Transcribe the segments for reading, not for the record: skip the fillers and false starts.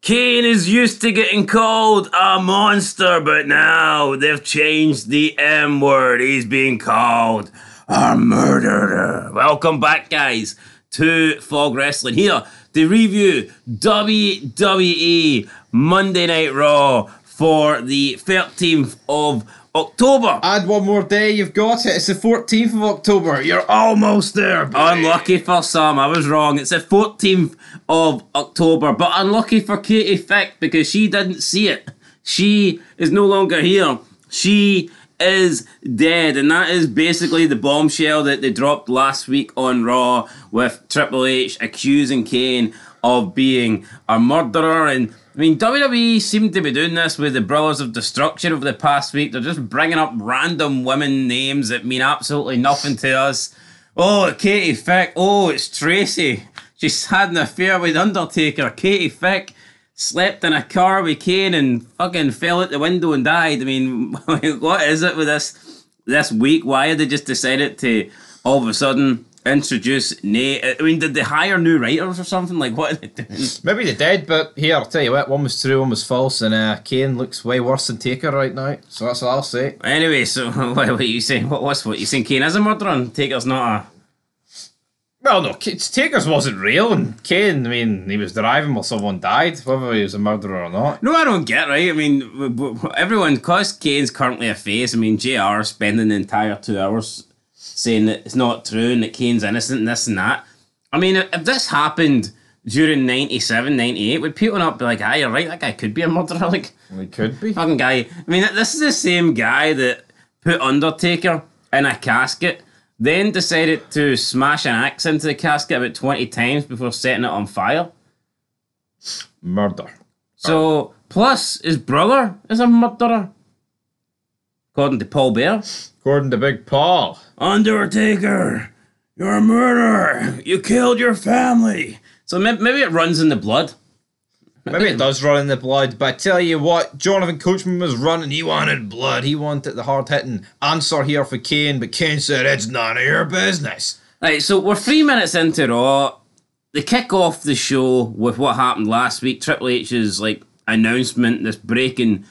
Kane is used to getting called a monster, but now they've changed the M word. He's being called a murderer. Welcome back, guys, to Fog Wrestling here to review WWE Monday Night Raw for the 13th of October. Add one more day, you've got it. It's the 14th of October. You're almost there, buddy. Unlucky for some, I was wrong. It's the 14th of October, but unlucky for Katie Fick because she didn't see it. She is no longer here. She is dead, and that is basically the bombshell that they dropped last week on Raw with Triple H accusing Kane of being a murderer. And I mean, WWE seem to be doing this with the Brothers of Destruction over the past week. They're just bringing up random women names that mean absolutely nothing to us. Oh, Katie Fick. Oh, it's Tracy. She's had an affair with Undertaker. Katie Fick slept in a car with Kane and fucking fell out the window and died. I mean, what is it with this week? Why had they just decided to all of a sudden introduce Nate? I mean, did they hire new writers or something? Like, what are they doing? Maybe they did, but here, I'll tell you what, one was true, one was false, and Kane looks way worse than Taker right now, so that's what I'll say. Anyway, so what are you saying? What you saying? Kane is a murderer and Taker's not a... Well, no, Taker's wasn't real, and Kane, I mean, he was driving while someone died, whether he was a murderer or not. No, I don't get, right? I mean, everyone, because Kane's currently a face, I mean, JR spending the entire 2 hours saying that it's not true and that Kane's innocent and this and that. I mean, if this happened during 97, 98, would people not be like, ah, you're right, that guy could be a murderer? Like, He could be. fucking guy. I mean, this is the same guy that put Undertaker in a casket, then decided to smash an axe into the casket about 20 times before setting it on fire. Murder. So, plus, his brother is a murderer, according to Paul Bear. According to Big Paul. Undertaker, you're a murderer. You killed your family. So maybe it runs in the blood. Maybe it does run in the blood, but I tell you what, Jonathan Coachman was running, he wanted blood, he wanted the hard-hitting answer here for Kane, but Kane said, it's none of your business. Right, so we're 3 minutes into Raw. They kick off the show with what happened last week, Triple H's like announcement, this breaking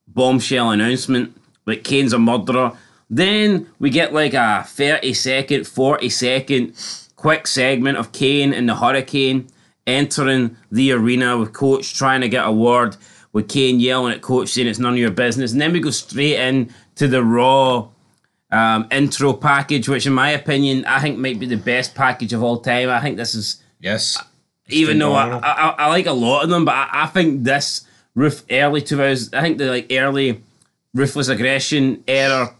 bombshell announcement, like Kane's a murderer. Then we get like a 30-second, 40-second quick segment of Kane and the Hurricane entering the arena with Coach trying to get a word, with Kane yelling at Coach saying it's none of your business. And then we go straight in to the Raw intro package, which in my opinion, I think might be the best package of all time. I think this is... Yes. Even though I like a lot of them, but I think this early 2000s, I think the like early Ruthless Aggression era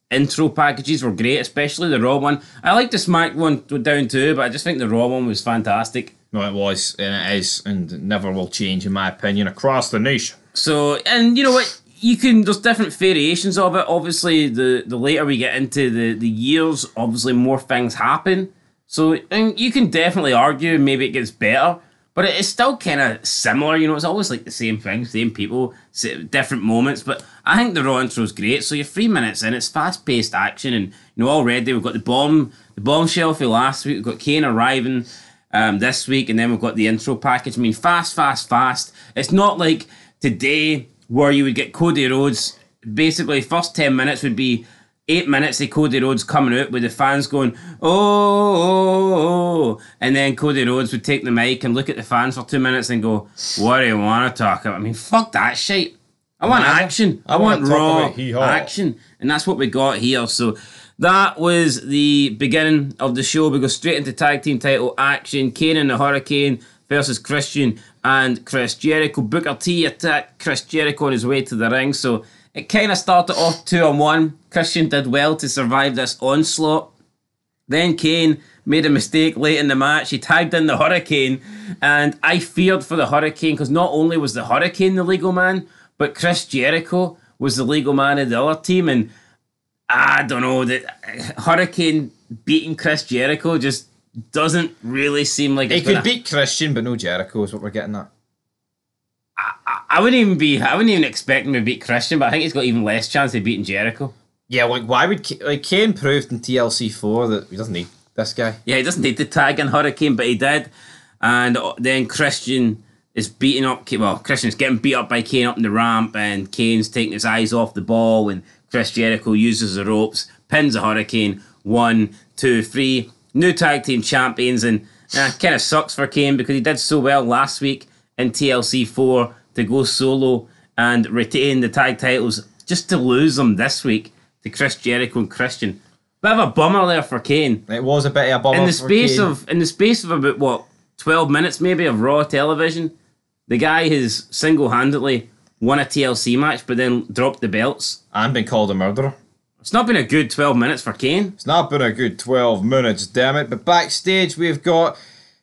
intro packages were great, especially the Raw one. I like the Smack one down too, but I just think the Raw one was fantastic. No, it was, and it is, and it never will change, in my opinion, across the nation. So, and you know what? There's different variations of it. Obviously, the later we get into the years, obviously more things happen. So, and you can definitely argue maybe it gets better, but it's still kind of similar. You know, it's always like the same thing, same people, different moments. But I think the Raw intro is great. So you're 3 minutes in, it's fast-paced action, and you know already we've got the bombshell for last week. We've got Kane arriving this week, and then we've got the intro package. I mean, fast. It's not like today where you would get Cody Rhodes. Basically, first 10 minutes would be 8 minutes of Cody Rhodes coming out with the fans going, oh, and then Cody Rhodes would take the mic and look at the fans for 2 minutes and go, what do you want to talk about? I mean, fuck that shit. I want action. I want raw action. And that's what we got here. So that was the beginning of the show. We go straight into tag team title action. Kane and the Hurricane versus Christian and Chris Jericho. Booker T attacked Chris Jericho on his way to the ring. So it kind of started off 2-on-1. Christian did well to survive this onslaught. Then Kane made a mistake late in the match. He tagged in the Hurricane. And I feared for the Hurricane because not only was the Hurricane the legal man, but Chris Jericho was the legal man of the other team. And I don't know, that Hurricane beating Chris Jericho just doesn't really seem like he could beat Christian, but no Jericho is what we're getting at. I wouldn't even expect him to beat Christian, but I think he's got even less chance of beating Jericho. Yeah, like why would Kane proved in TLC 4 that he doesn't need this guy. Yeah, he doesn't need to tag in Hurricane, but he did. And then Christian is beating up. Well, Christian's getting beat up by Kane up in the ramp, and Kane's taking his eyes off the ball, and Chris Jericho uses the ropes, pins a Hurricane. 1, 2, 3. New tag team champions, and kind of sucks for Kane because he did so well last week in TLC 4 to go solo and retain the tag titles, just to lose them this week to Chris Jericho and Christian. Bit of a bummer there for Kane. It was a bit of a bummer in the space of about what 12 minutes maybe of Raw television, the guy has single-handedly won a TLC match, but then dropped the belts and been called a murderer. It's not been a good 12 minutes for Kane. It's not been a good 12 minutes, damn it. But backstage, we've got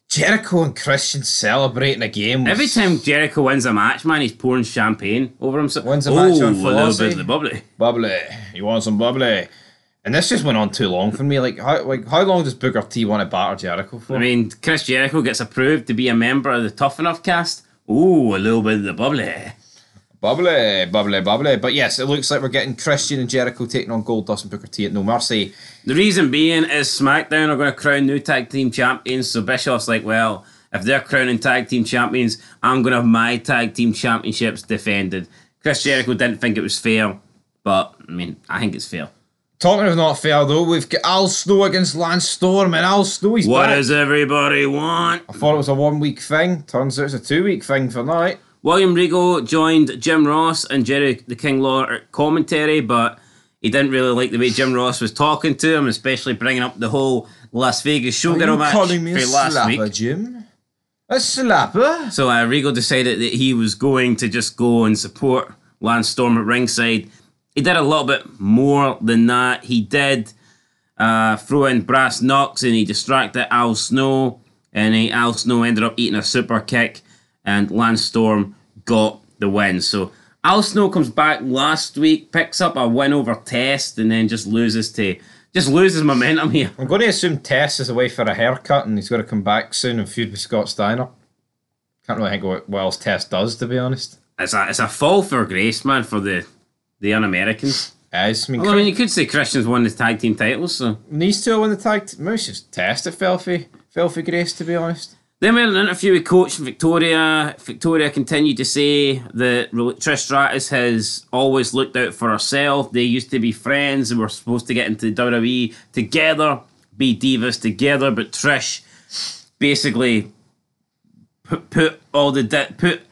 Jericho and Christian celebrating a game. Every time Jericho wins a match, man, he's pouring champagne over himself. Wins a match on a little bit of the bubbly. Bubbly. You want some bubbly? And this just went on too long for me. How long does Booker T want to batter Jericho for? I mean, Chris Jericho gets approved to be a member of the Tough Enough cast. Ooh, a little bit of the bubbly. Bubbly, bubbly, bubbly. But yes, it looks like we're getting Christian and Jericho taking on Goldust and Booker T at No Mercy. The reason being is SmackDown are going to crown new tag team champions, so Bischoff's like, well, if they're crowning tag team champions, I'm going to have my tag team championships defended. Chris Jericho didn't think it was fair, but, I mean, I think it's fair. Talking of not fair, though, we've got Al Snow against Lance Storm, and Al Snow, he's What back. does everybody want? I thought it was a 1 week thing. Turns out it's a 2 week thing for now. William Regal joined Jim Ross and Jerry the King Lawler at commentary, but he didn't really like the way Jim Ross was talking to him, especially bringing up the whole Las Vegas Showgirl match calling me a for last slapper, week. Jim? A slapper? So Regal decided that he was going to just go and support Lance Storm at ringside. He did a little bit more than that. He did throw in brass knucks, and he distracted Al Snow, and Al Snow ended up eating a super kick, and Lance Storm got the win. So Al Snow comes back last week, picks up a win over Test, and then just loses momentum here. I'm going to assume Test is away for a haircut and he's got to come back soon and feud with Scott Steiner. Can't really think what else Test does, to be honest. It's a fall for grace, man, for the un-Americans. I mean, you could say Christian's won the tag team titles, so these two win the tag team. Maybe it's just Test at Filthy Grace, to be honest. Then we had an interview with Coach Victoria. Victoria continued to say that Trish Stratus has always looked out for herself. They used to be friends and were supposed to get into the WWE together, be divas together, but Trish basically put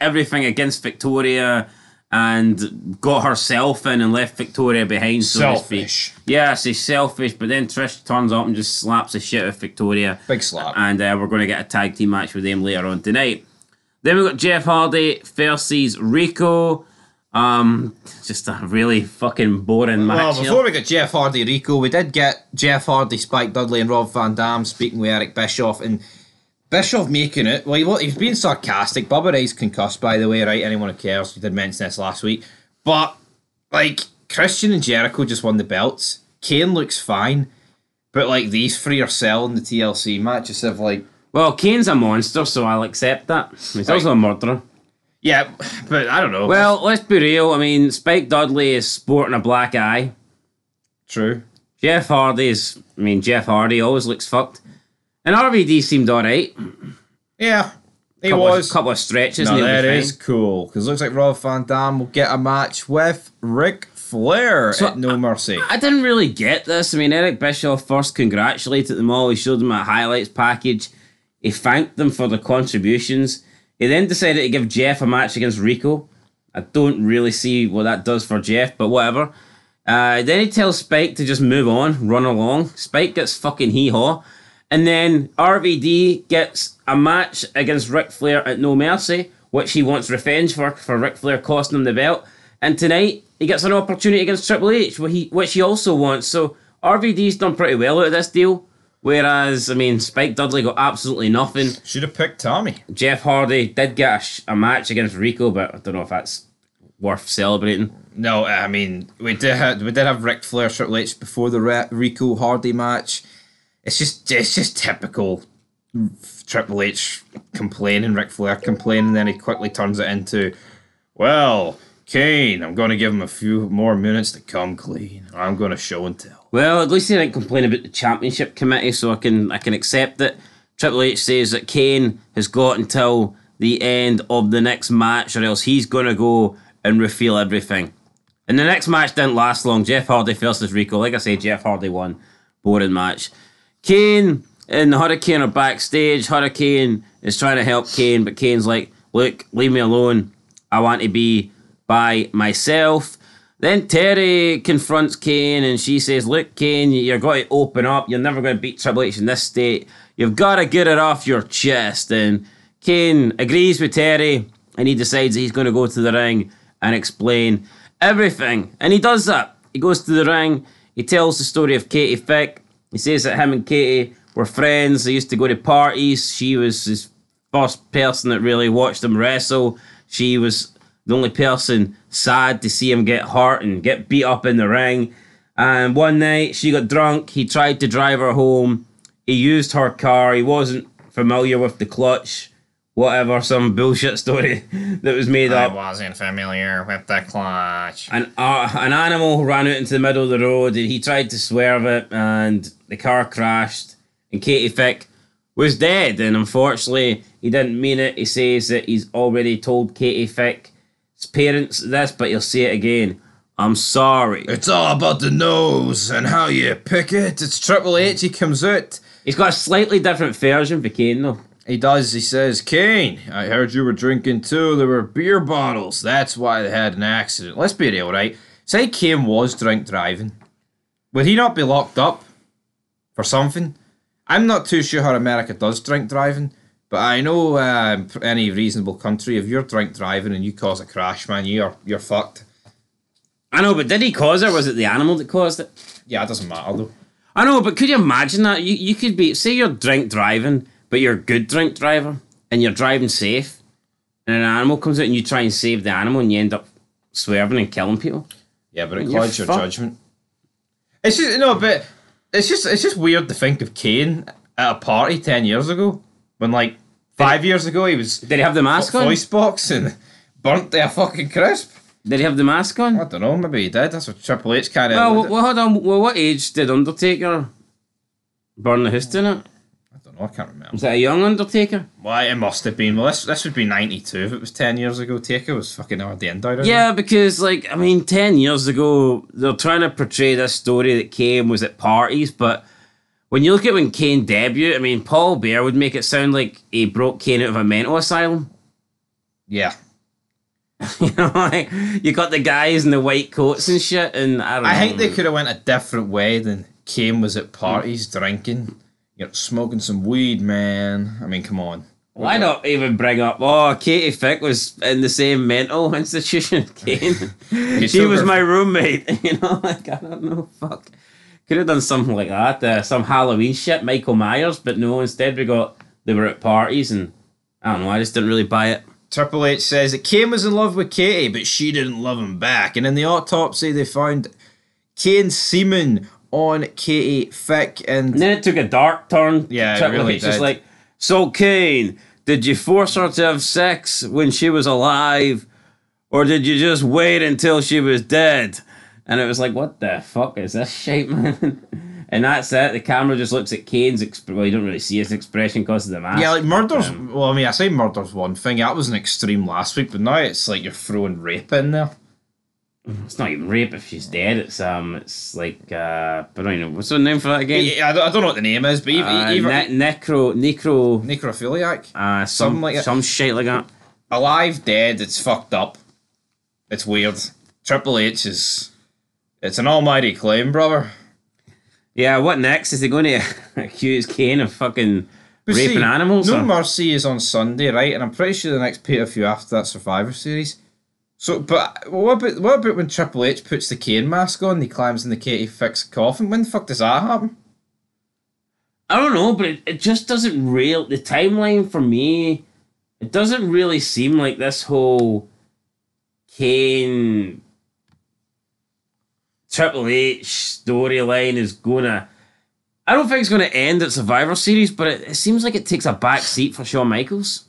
everything against Victoria and got herself in and left Victoria behind, so selfish. to speak. Yeah, she's selfish, but then Trish turns up and just slaps the shit out of Victoria. Big slap. And we're going to get a tag team match with them later on tonight. Then we've got Jeff Hardy versus Rico. Just a really fucking boring match. Well, before we got Jeff Hardy Rico, we did get Jeff Hardy, Spike Dudley and Rob Van Dam speaking with Eric Bischoff, and Bischoff making it. Well, he's being sarcastic. Bubba Ray's concussed, by the way, right? Anyone who cares, we did mention this last week. But, Christian and Jericho just won the belts. Kane looks fine. But, these three are selling the TLC match as if, Well, Kane's a monster, so I'll accept that. He's also a murderer. Yeah, but I don't know. Well, let's be real. I mean, Spike Dudley is sporting a black eye. True. Jeff Hardy always looks fucked. And RVD seemed alright. Yeah, he couple of stretches. No, that is cool. Because it looks like Rob Van Dam will get a match with Ric Flair at No Mercy. I didn't really get this. I mean, Eric Bischoff first congratulated them all. He showed them a highlights package. He thanked them for the contributions. He then decided to give Jeff a match against Rico. I don't really see what that does for Jeff, but whatever. Then he tells Spike to just move on, run along. Spike gets fucking hee-haw. And then RVD gets a match against Ric Flair at No Mercy, which he wants revenge for Ric Flair costing him the belt. And tonight, he gets an opportunity against Triple H, which he also wants. So RVD's done pretty well out of this deal. Whereas, Spike Dudley got absolutely nothing. Should have picked Tommy. Jeff Hardy did get a match against Rico, but I don't know if that's worth celebrating. No, we did have Ric Flair Triple H before the Rico Hardy match. It's just typical Triple H complaining, Ric Flair complaining, and then he quickly turns it into, well, Kane, I'm going to give him a few more minutes to come clean. I'm going to show and tell. Well, at least he didn't complain about the championship committee, so I can accept that. Triple H says that Kane has got until the end of the next match, or else he's going to go and reveal everything. And the next match didn't last long. Jeff Hardy versus Rico. Like I say, Jeff Hardy won. Boring match. Kane and the Hurricane are backstage. Hurricane is trying to help Kane, but Kane's like, look, leave me alone. I want to be by myself. Then Terry confronts Kane and she says, look, Kane, you're going to open up. You're never going to beat Triple H in this state. You've got to get it off your chest. And Kane agrees with Terry and he decides that he's going to go to the ring and explain everything. And he does that. He goes to the ring. He tells the story of Katie Fick. He says that him and Katie were friends. They used to go to parties. She was his first person that really watched him wrestle. She was the only person sad to see him get hurt and get beat up in the ring. And one night she got drunk. He tried to drive her home. He used her car. He wasn't familiar with the clutch. Whatever, some bullshit story that was made up. I wasn't familiar with the clutch. An animal ran out into the middle of the road and he tried to swerve it and the car crashed and Katie Fick was dead. And unfortunately, he didn't mean it. He says that he's already told Katie Fick's parents this, but he'll say it again. I'm sorry. It's all about the nose and how you pick it. It's Triple H. He comes out. He's got a slightly different version for Kane, though. He does. He says, Kane, I heard you were drinking too. There were beer bottles. That's why they had an accident. Let's be real, right? Say Kane was drink driving. Would he not be locked up for something? I'm not too sure how America does drink driving, but I know any reasonable country, if you're drink driving and you cause a crash, man, you're fucked. I know, but did he cause it, or was it the animal that caused it? Yeah, it doesn't matter though. I know, but could you imagine that? You could be, say you're drink driving, but you're a good drink driver, and you're driving safe, and an animal comes out and you try and save the animal and you end up swerving and killing people. Yeah, but it clouds your judgment. It's just, no, but it's just weird to think of Kane at a party 10 years ago, when like 5 years ago he was... Did he have the mask on? Voice box and burnt to a fucking crisp. Did he have the mask on? I don't know, maybe he did. That's what Triple H kind of... Well, hold on. Well, what age did Undertaker burn the house down at? I don't know, I can't remember. Was that a young Undertaker? Well, it must have been. Well, this would be 92 if it was 10 years ago. Taker was fucking hard to end out. Yeah, because, 10 years ago, they're trying to portray this story that Kane was at parties, but when you look at when Kane debuted, Paul Bearer would make it sound like he broke Kane out of a mental asylum. Yeah. You know, you got the guys in the white coats and shit, and I think they could have went a different way than Kane was at parties drinking, smoking some weed, man. Come on. Why not even bring up, Katie Fick was in the same mental institution as Kane. She was my roommate. I don't know, fuck. Could have done something like that, some Halloween shit, Michael Myers, but no, instead they were at parties, and I don't know, I just didn't really buy it. Triple H says that Kane was in love with Katie, but she didn't love him back. And in the autopsy, they found Kane's semen on Katie Fick. And then it took a dark turn. Yeah, Triple it really H did. was like, so Kane, did you force her to have sex when she was alive? Or did you just wait until she was dead? And it was like, what the fuck is this shit, man? And that's it. The camera just looks at Kane's well, you don't really see his expression because of the mask. Yeah, murder's... I say murder's one thing. That was an extreme last week, but now it's like you're throwing rape in there. It's not even rape if she's dead. It's like, but I don't know. What's the name for that again? Yeah, I don't know what the name is, but necrophiliac? Something like that. Some shit like that. Alive, dead, it's fucked up. It's weird. Triple H it's an almighty claim, brother. Yeah, what next? Is he going to accuse Kane of fucking raping animals? No Mercy is on Sunday, right? And I'm pretty sure the next pay-per-view after that Survivor Series. So, but what about when Triple H puts the Kane mask on and he climbs in the Katie Fick's coffin? When the fuck does that happen? I don't know, but it just doesn't the timeline for me, it doesn't really seem like this whole Kane Triple H storyline is gonna... I don't think it's gonna end at Survivor Series, but it seems like it takes a back seat for Shawn Michaels.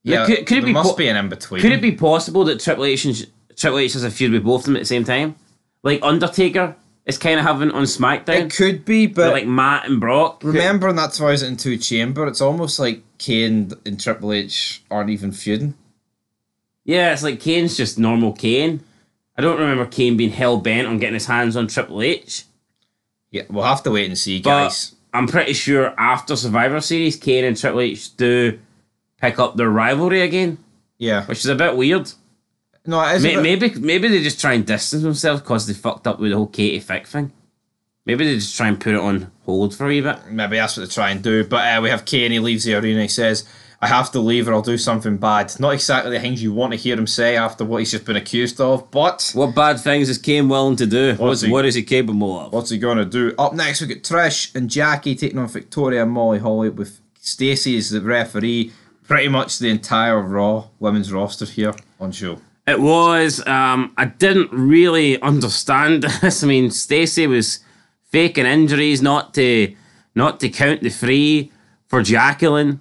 Yeah, could it must be an in-between. Could it be possible that Triple H has a feud with both of them at the same time? Like Undertaker it's kind of having on SmackDown. It could be, With, but like Matt and Brock. remember in that 2002 Chamber, it's almost like Kane and Triple H aren't even feuding. Yeah, it's like Kane's just normal Kane. I don't remember Kane being hell-bent on getting his hands on Triple H. Yeah, we'll have to wait and see, But guys. I'm pretty sure after Survivor Series, Kane and Triple H do pick up their rivalry again, Yeah. which is a bit weird. No, it is a bit- Maybe they just try and distance themselves because they fucked up with the whole Katie Fick thing. Maybe they just try and put it on hold for a wee bit. Maybe that's what they try and do. But we have Kane, he leaves the arena, he says, I have to leave or I'll do something bad. Not exactly the things you want to hear him say after what he's just been accused of, but What bad things is Kane willing to do? What's he- What is he capable of? what's he going to do? Up next, we got Trish and Jackie taking on Victoria and Molly Holly with Stacey as the referee. Pretty much the entire Raw women's roster here on show. It was. I didn't really understand this. I mean, Stacey was faking injuries not to count the free for Jacqueline,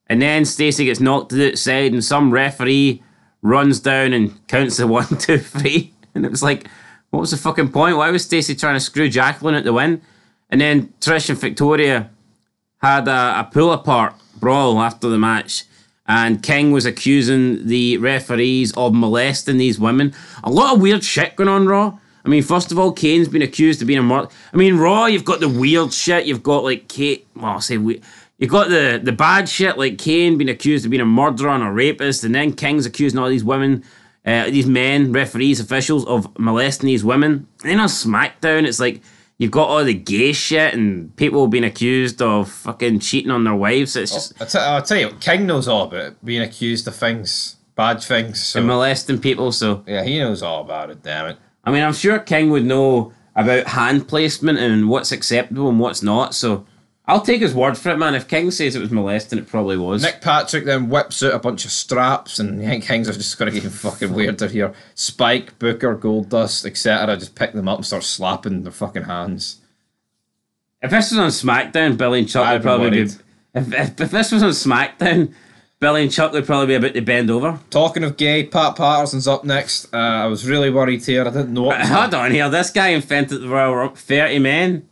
and then Stacey gets knocked to the outside, and some referee runs down and counts the 1, 2, 3, and it was like, what was the fucking point? Why was Stacey trying to screw Jacqueline at the win? And then Trish and Victoria had a pull apart brawl after the match. And King was accusing the referees of molesting these women. A lot of weird shit going on Raw. I mean, first of all, Kane's been accused of being a murderer. I mean, Raw, you've got the weird shit. You've got like Kate. Well, I'll say you've got the bad shit, like Kane being accused of being a murderer and a rapist, and then King's accusing all these women, these men, referees, officials of molesting these women. And then on SmackDown, it's like you've got all the gay shit and people being accused of fucking cheating on their wives. It's just I'll tell you, King knows all about it, being accused of things, bad things. So, molesting people. So yeah, he knows all about it, damn it. I mean, I'm sure King would know about hand placement and what's acceptable and what's not. So I'll take his word for it, man. If King says it was molesting, it probably was. Nick Patrick then whips out a bunch of straps, and I think Kings are just going to get fucking weirder here. Spike, Booker, Goldust, etc. just pick them up and start slapping their fucking hands. If this was on SmackDown, Billy and Chuck I'd would be probably be. worried. If this was on SmackDown, Billy and Chuck would probably be about to bend over. Talking of gay, Pat Patterson's up next. I was really worried here. I didn't know it. Hold on here. This guy invented the Royal Rumble. 30 men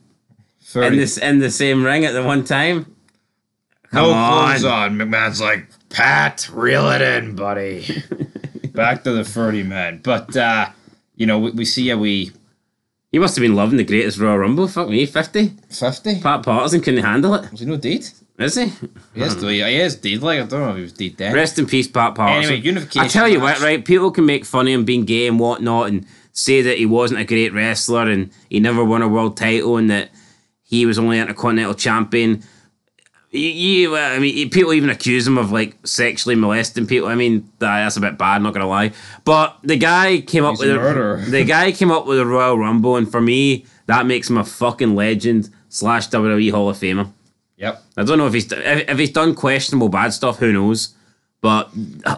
in the same ring at the one time. Come No on. clothes on. McMahon's like, Pat, reel it in, buddy. Back to the 30 men. But, we see a wee He must have been loving the greatest Royal Rumble. Fuck me, 50. 50. Pat Patterson couldn't handle it. Was he no deed? Is he? He is deed. Like, I don't know if he was deed then. Rest in peace, Pat Patterson. Anyway, unification I tell you match. what, right? People can make fun of him being gay and whatnot and say that he wasn't a great wrestler and he never won a world title and that he was only Intercontinental Champion. I mean, people even accuse him of like sexually molesting people. I mean, that's a bit bad, not gonna lie. But the guy came up He's with a murderer. the guy came up with a Royal Rumble, and for me, that makes him a fucking legend / WWE Hall of Famer. Yep. I don't know if he's done questionable bad stuff. Who knows? But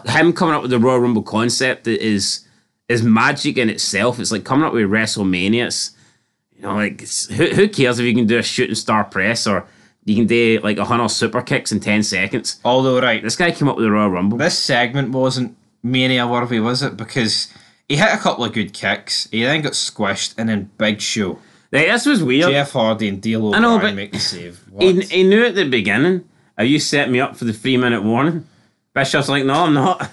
him coming up with the Royal Rumble concept is magic in itself. It's like coming up with WrestleMania. It's, like who cares if you can do a shooting star press or you can do like 100 super kicks in 10 seconds. Although, right, This guy came up with the Royal Rumble. this segment wasn't Mania worthy, was it? Because he hit a couple of good kicks. He then got squished, and then Big Show. Like, this was weird. Jeff Hardy and D'Lo I know, O'Brien but make the save. He What? knew at the beginning. Have you set me up for the 3-minute warning? Bishop's like, no, I'm not.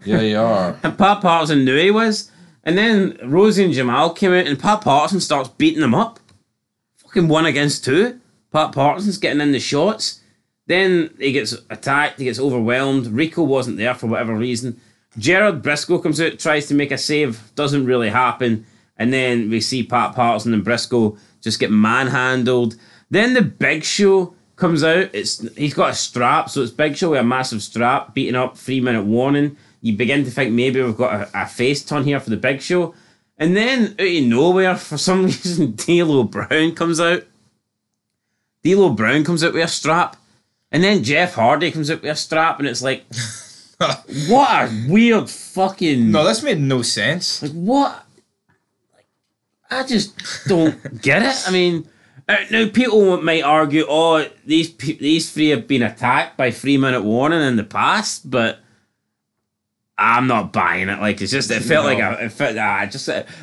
Yeah, you are. And Pat Patterson knew he was. And then Rosie and Jamal came out and Pat Patterson starts beating them up. Fucking 1 against 2. Pat Patterson's getting in the shots. Then he gets attacked, he gets overwhelmed. Rico wasn't there for whatever reason. Gerard Briscoe comes out, tries to make a save, doesn't really happen. And then we see Pat Patterson and Briscoe just get manhandled. Then the Big Show comes out. He's got a strap, so it's Big Show with a massive strap, beating up, 3-minute warning. You begin to think maybe we've got a face turn here for the Big Show. And then, out of nowhere, for some reason, D'Lo Brown comes out. D'Lo Brown comes out with a strap. And then Jeff Hardy comes out with a strap, and it's like, what a weird fucking... No, this made no sense. Like, what? Like, I just don't get it. I mean, now people might argue, these three have been attacked by 3-minute warning in the past, but I'm not buying it. Like, it's just, it felt like it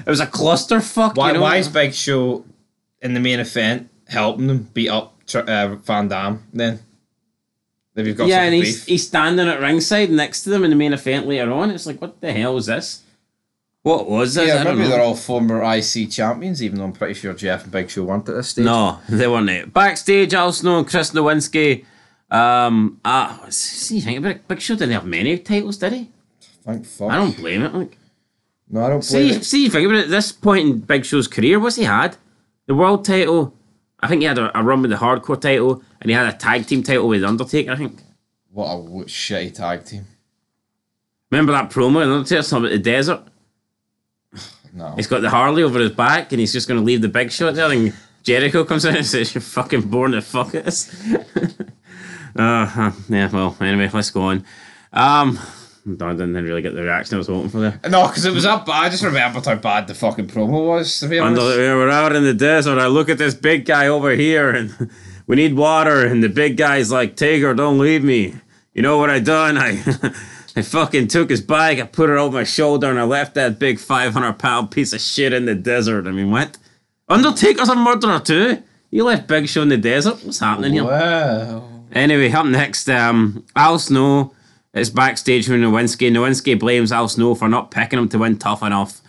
was a clusterfuck. Why is Big Show in the main event helping them beat up Van Damme then? If you've got and beef. he's standing at ringside next to them in the main event later on. It's like, what the hell is this? What was this? Yeah, maybe they're all former IC champions, even though I'm pretty sure Jeff and Big Show weren't at this stage. No, they weren't. Backstage, Al Snow and Chris Nowinski. See, think about it. Big Show didn't have many titles, did he? Thank fuck. I don't blame it. Like, no, I don't blame it. See, think about it. At this point in Big Show's career, what's he had? The world title. I think he had a run with the hardcore title, and he had a tag team title with Undertaker, I think. What a shitty tag team. Remember that promo in Undertaker talking about the desert? No. He's got the Harley over his back, and he's just going to leave the Big Show there, and Jericho comes in and says, "You're fucking born to fuck us." Yeah, well, anyway, let's go on. I didn't really get the reaction I was hoping for there. No, because it was up bad. I just remembered how bad the fucking promo was, to be honest. We're out in the desert. I look at this big guy over here, and we need water. And the big guy's like, "Tiger, don't leave me." You know what I done? I fucking took his bike, I put it over my shoulder, and I left that big 500-pound piece of shit in the desert. I mean, what? Undertaker's a murderer too? You left Big Show in the desert? What's happening here? Wow. Anyway, up next, Al Snow is backstage with Nowinski. Nowinski blames Al Snow for not picking him to win Tough Enough.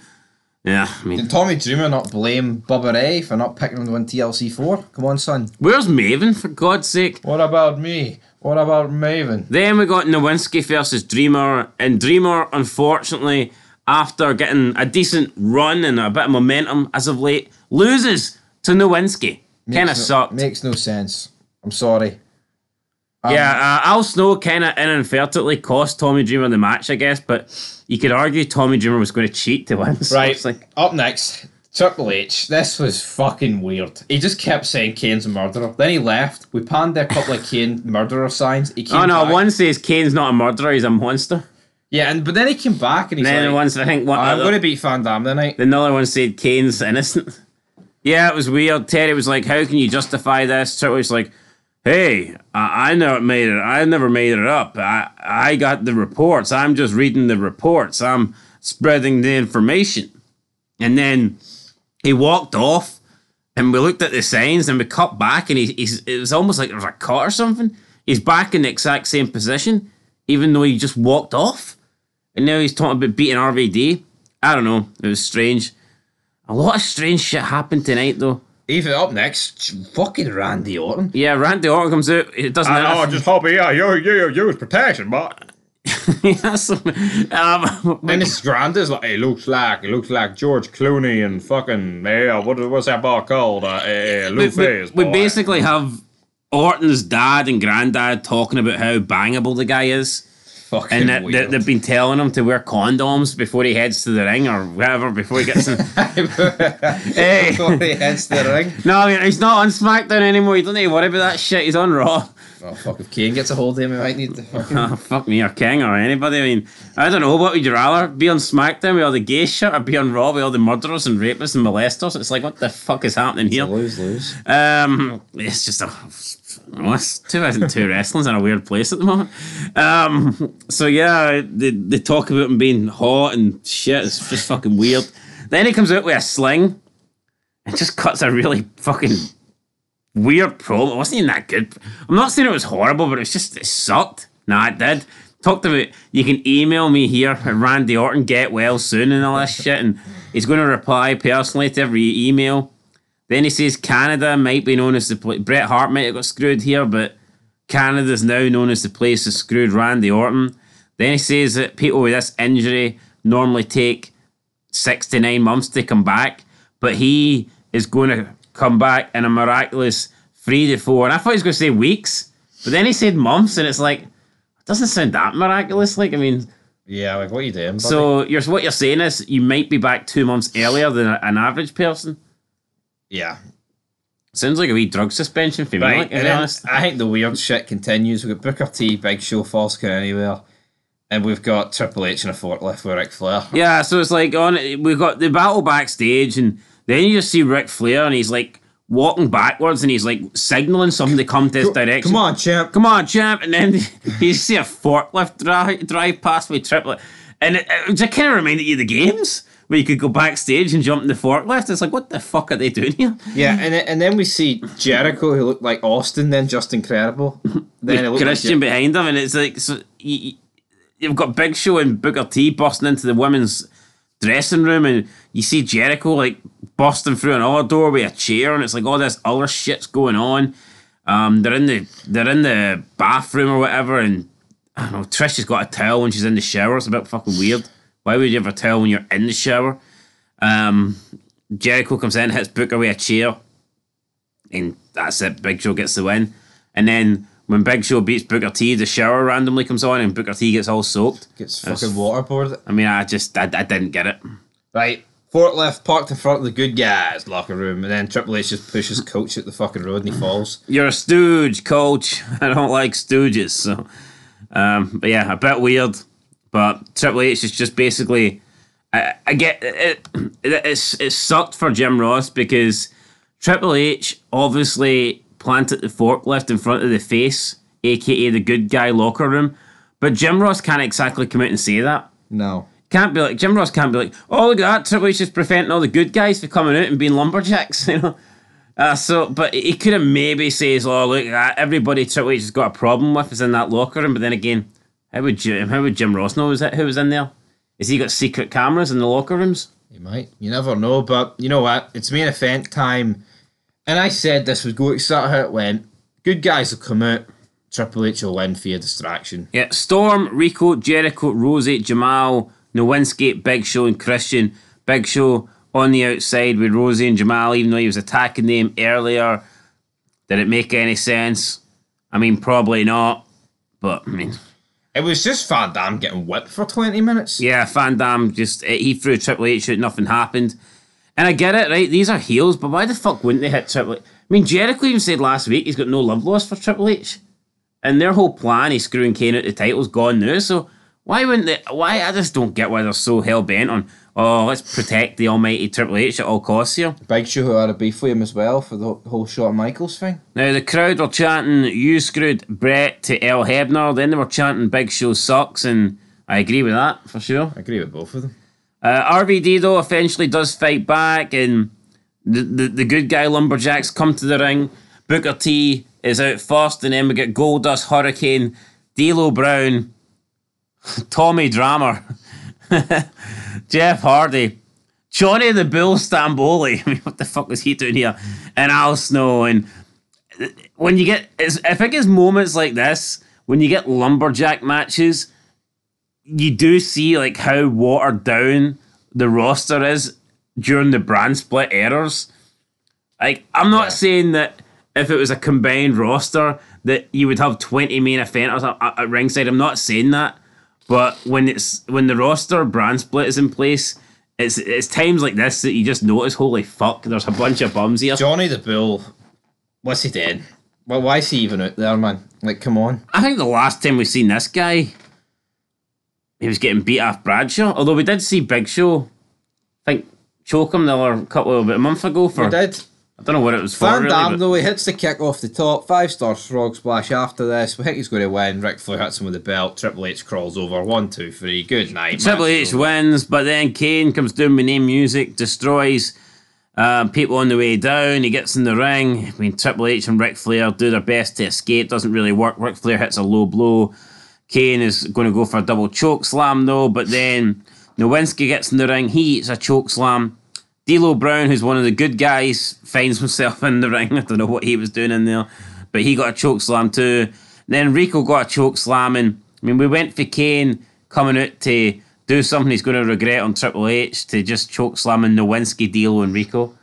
Yeah, I mean... Did Tommy Dreamer not blame Bubba Ray for not picking him to win TLC 4? Come on, son. Where's Maven, for God's sake? What about me? What about Maven? Then we got Nowinski versus Dreamer, and Dreamer, unfortunately, after getting a decent run and a bit of momentum as of late, loses to Nowinski. Kind of sucked. Makes no sense. I'm sorry. Al Snow kind of inadvertently cost Tommy Dreamer the match, I guess, but you could argue Tommy Dreamer was going to cheat to win. So right, it's like, up next, Triple H. This was fucking weird. He just kept saying Kane's a murderer. Then he left. We panned a couple of Kane murderer signs. He came back. One says Kane's not a murderer, he's a monster. Yeah, but then he came back and he's then like, I'm going to beat Van Damme tonight. Another one said Kane's innocent. Yeah, it was weird. Terry was like, how can you justify this? Triple H's like, hey, I never made it. I never made it up. I got the reports. I'm just reading the reports. I'm spreading the information. And then he walked off, and we looked at the signs, and we cut back, and it was almost like there was a cut or something. He's back in the exact same position, even though he just walked off. And now he's talking about beating RVD. I don't know. It was strange. A lot of strange shit happened tonight, though. Even up next, fucking Randy Orton. Yeah, Randy Orton comes out. It doesn't. I just hope use protection, but. Yes. And his grand is like, it looks like George Clooney and fucking what's that bar called? We basically have Orton's dad and granddad talking about how bangable the guy is. Fucking and weird. They've been telling him to wear condoms before he heads to the ring or whatever, before he gets in. Hey. Before he heads to the ring. No, I mean, he's not on SmackDown anymore. You don't need to worry about that shit. He's on Raw. Oh, fuck, if Kane gets a hold of him, he might need to fucking... Fuck me, or King, or anybody. I mean, I don't know, what would you rather? Be on SmackDown with all the gay shit, or be on Raw with all the murderers and rapists and molesters? It's like, what the fuck is happening here? Lose. It's just it's 2002 wrestling's in a weird place at the moment. So yeah, they talk about him being hot and shit. It's just fucking weird. Then he comes out with a sling and just cuts a really fucking weird promo. It wasn't even that good. I'm not saying it was horrible, but it sucked. Nah, it did. Talked about, you can email me here at Randy Orton, get well soon and all this shit, and he's going to reply personally to every email. Then he says Canada might be known as the place. Bret Hart might have got screwed here, but Canada's now known as the place that screwed Randy Orton. Then he says that people with this injury normally take 6 to 9 months to come back, but he is going to come back in a miraculous 3 to 4. And I thought he was going to say weeks, but then he said months, and it's like, it doesn't sound that miraculous. Like, I mean... Yeah, like, what are you doing, buddy? So what you're saying is you might be back 2 months earlier than an average person? Yeah. Sounds like a wee drug suspension for me, right, like, to be honest. I think the weird shit continues. We've got Booker T, Big Show, Falls Count Anywhere, and we've got Triple H in a forklift with Ric Flair. Yeah, so it's like, we've got the battle backstage, and then you just see Ric Flair, and he's like walking backwards, and he's like signalling something to come to his direction. Come on, champ. Come on, champ. And then you see a forklift drive past with Triple H. And it just kind of reminded you of the games where you could go backstage and jump in the forklift. It's like, what the fuck are they doing here? Yeah, and then we see Jericho, who looked like Austin, then just incredible. Then it looked Christian like behind him, and it's like, so you've got Big Show and Booker T busting into the women's dressing room, and you see Jericho like busting through another door with a chair, and it's like all this other shit's going on. They're in the bathroom or whatever, and I don't know, Trish has got a towel when she's in the shower. It's a bit fucking weird. Why would you have a towel when you're in the shower? Jericho comes in, hits Booker with a chair, and that's it. Big Show gets the win. And then when Big Show beats Booker T, the shower randomly comes on, and Booker T gets all soaked. gets fucking waterboarded. I mean, I didn't get it. Right, forklift parked in front of the good guys locker room, and then Triple H just pushes Coach at the fucking road and he falls. You're a stooge, Coach. I don't like stooges. So, but yeah, a bit weird. But Triple H is just basically, I get it. It sucked for Jim Ross because Triple H obviously planted the forklift in front of the face, aka the good guy locker room. But Jim Ross can't exactly come out and say that. No. Jim Ross can't be like, oh, look at that, Triple H is preventing all the good guys from coming out and being lumberjacks, you know. But he could have maybe says, oh, look at that, everybody Triple H has got a problem with is in that locker room. But then again, how would Jim Ross know who was in there? Has he got secret cameras in the locker rooms? He might. You never know. But you know what? It's main event time. And I said this was going to start how it went. Good guys will come out. Triple H will win via distraction. Yeah, Storm, Rico, Jericho, Rosie, Jamal, Nowinski, Big Show and Christian. Big Show on the outside with Rosie and Jamal, even though he was attacking them earlier. Did it make any sense? I mean, probably not. But, I mean... It was just Van Dam getting whipped for 20 minutes. Yeah, Van Dam he threw Triple H out, nothing happened. And I get it, right? These are heels, but why the fuck wouldn't they hit Triple H? I mean, Jericho even said last week he's got no love lost for Triple H. And their whole plan is screwing Kane out the title's gone now, so why wouldn't they? Why? I just don't get why they're so hell-bent on, oh, let's protect the almighty Triple H at all costs here. Big Show who had a beef with him as well for the whole Shawn Michaels thing. Now, the crowd were chanting, you screwed Brett to El Hebner, then they were chanting Big Show sucks, and I agree with that, for sure. I agree with both of them. RVD, though, eventually does fight back, and the good guy lumberjacks come to the ring. Booker T is out first, and then we get Goldust, Hurricane, D'Lo Brown, Tommy Drammer, Jeff Hardy, Johnny the Bull Stamboli. I mean, what the fuck was he doing here? And Al Snow. And when you get, I think it's moments like this, when you get lumberjack matches, you do see like how watered down the roster is during the brand split errors. Like, I'm not saying that if it was a combined roster that you would have 20 main eventers at ringside. I'm not saying that. But when the roster brand split is in place, it's times like this that you just notice, holy fuck, there's a bunch of bums here. Johnny the Bull, what's he doing? Well, why is he even out there, man? Like, come on. I think the last time we've seen this guy, he was getting beat off Bradshaw. Although we did see Big Show, I think, choke him about a month ago for... We did. I don't know what it was for. Van Dam, really, though, he hits the kick off the top. 5-star frog splash after this. We think he's going to win. Ric Flair hits him with the belt. Triple H crawls over. 1, 2, 3. Good night. Triple H wins, but then Kane comes down with name music, destroys people on the way down. He gets in the ring. I mean, Triple H and Ric Flair do their best to escape. Doesn't really work. Ric Flair hits a low blow. Kane is going to go for a double choke slam, though, but then Nowinski gets in the ring. He eats a choke slam. D'Lo Brown, who's one of the good guys, finds himself in the ring. I don't know what he was doing in there, but he got a choke slam too. Then Rico got a choke slam, and I mean, we went for Kane coming out to do something he's going to regret on Triple H, to just choke slamming Nowinski, D'Lo, and Rico.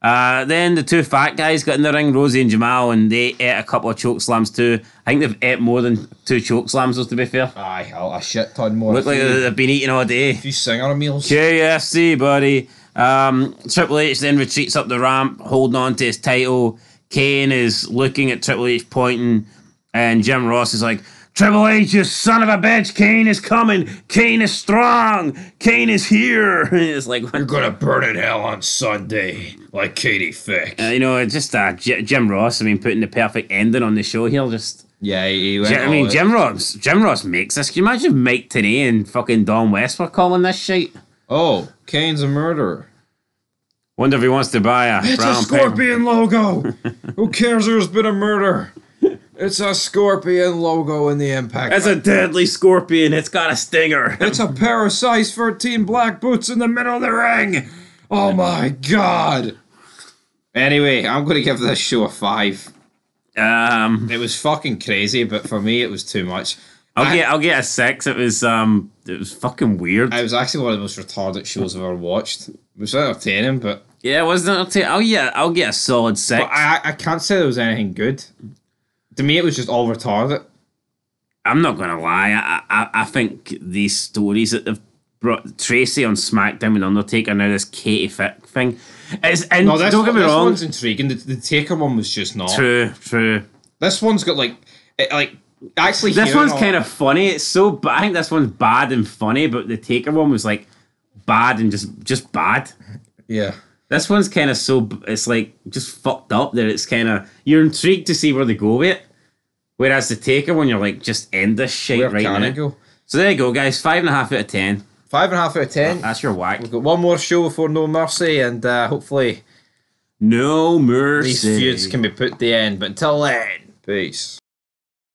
Then the two fat guys got in the ring, Rosie and Jamal, and they ate a couple of choke slams too. I think they've ate more than 2 choke slams, though, to be fair. Aye, a shit ton more. Look like they've been eating all day. A few singer meals. KFC, buddy. Triple H then retreats up the ramp, holding on to his title. Kane is looking at Triple H, pointing, and Jim Ross is like, Triple H, you son of a bitch, Kane is coming. Kane is strong. Kane is here. It's like, You're gonna burn in hell on Sunday, like Katie Fick. Jim Ross, I mean, putting the perfect ending on the show here. Just Yeah, he went. I mean, Jim Ross makes this. Can you imagine if Mike Tenay and fucking Don West were calling this shit? Oh, Kane's a murderer. Wonder if he wants to buy a It's brown a scorpion logo. Who cares there's been a murder? It's a scorpion logo in the Impact. It's a deadly scorpion. It's got a stinger. It's a pair of size 13 black boots in the middle of the ring. Oh my god. Anyway, I'm going to give this show a 5. It was fucking crazy, but for me, it was too much. I'll get a 6. It was fucking weird. It was actually one of the most retarded shows I've ever watched. It was entertaining, but yeah, it wasn't entertaining. I'll get a solid 6. But I can't say there was anything good. To me, it was just all retarded. I'm not gonna lie. I think these stories that they've brought, Tracy on SmackDown with Undertaker, now this Katie Fick thing. Don't get me wrong. This one's intriguing. The Taker one was just not. True. This one's got actually. This one's kind of funny. It's so bad. I think this one's bad and funny, but the Taker one was like bad and just bad. Yeah. This one's kind of it's like just fucked up that it's kind of, you're intrigued to see where they go with it. Whereas the Taker one, you're like, just end this shit Where right can now. it go? So there you go, guys. 5.5 out of 10. 5.5 out of 10. That's your whack. We've got one more show before No Mercy, and hopefully No Mercy. these feuds can be put to the end. But until then, peace.